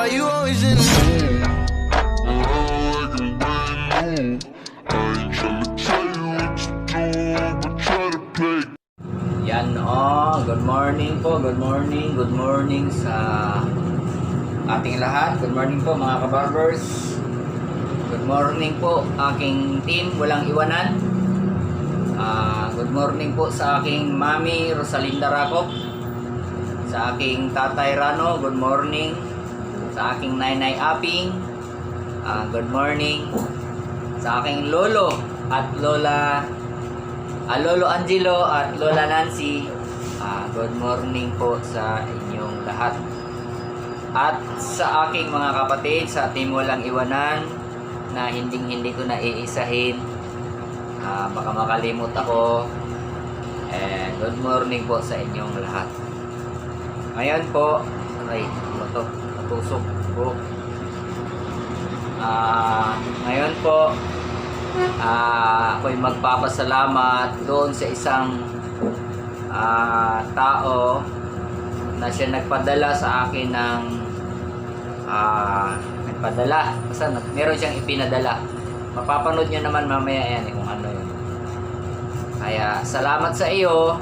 you always in the Yan good morning po, good morning sa ating lahat. Good morning po mga kabarbers. Good morning po aking team, walang iwanan. Good morning po sa aking Mami Rosalinda Racop, sa aking Tatay Rano, good morning. Sa aking Nainay Aping, good morning. Sa aking Lolo at Lolo Angelo at Lola Nancy, good morning po sa inyong lahat. At sa aking mga kapatid sa team walang iwanan na hindi ko na iisahin, baka makalimot ako, good morning po sa inyong lahat. Ngayon po, natusok po. Ngayon po, ako'y magpapasalamat doon sa isang tao na siya nagpadala sa akin ng basta meron siyang ipinadala. Mapapanood nyo naman mamaya yan kung ano yun. Kaya salamat sa iyo,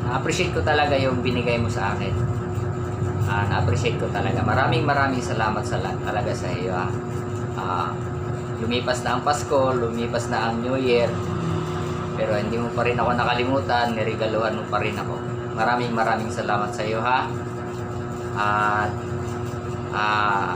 na-appreciate ko talaga yung binigay mo sa akin. Na-appreciate ko talaga. Maraming salamat talaga sa iyo. Lumipas na ang Pasko, lumipas na ang New Year, pero hindi mo pa rin ako nakalimutan, niregaluhan mo pa rin ako. Maraming salamat sa iyo At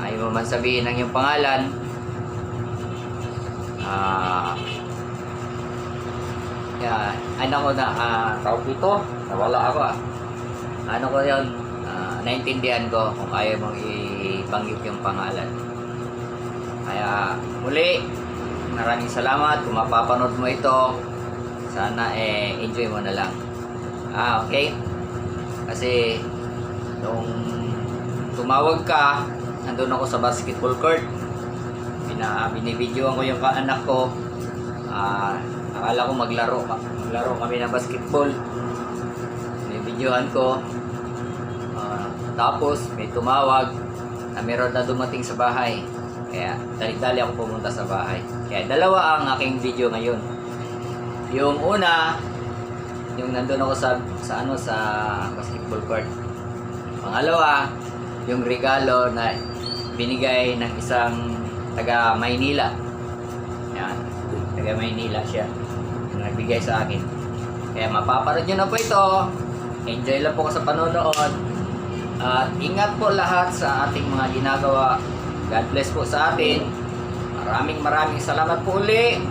ayaw mo man sabihin ang iyong pangalan. Tawag dito, nawala ako Ano ko yun, naintindihan ko kung ayaw mong ibanggit yung pangalan. Kaya muli, maraming salamat. Kung mapapanood mo ito, sana enjoy mo na lang. Okay? Kasi nung tumawag ka, nandun ako sa basketball court. Binibidyoan ko yung anak ko. Akala ko maglaro kami ng basketball. Binibidyoan ko. Tapos may tumawag na meron na dumating sa bahay. Kaya dali-dali ako pumunta sa bahay. Kaya dalawa ang aking video ngayon. Yung una, yung nandun ako sa basketball court. Pangalawa, yung regalo na binigay ng isang taga Maynila. Yan, taga Maynila siya. Yung nagbigay sa akin. Kaya mapapanood nyo na po ito. Enjoy lang po ko sa panonood. At ingat po lahat sa ating mga ginagawa. God bless po sa atin. Maraming salamat po uli.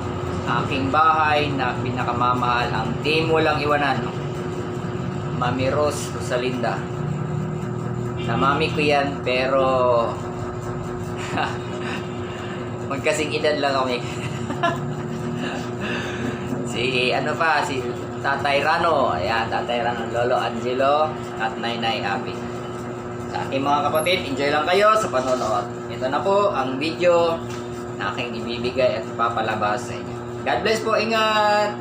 Aking bahay na pinakamamahal, ang team walang iwanan, Mami Rosalinda. Na mami ko yan, pero magkasing edad lang kami. si Tatay Rano. Ayan, Tatay Rano, Lolo Angelo at Nainay Aping. Sa aking mga kapatid, enjoy lang kayo sa panonood. Ito na po ang video na aking ibibigay at papalabas sa inyo. God bless po, ingat!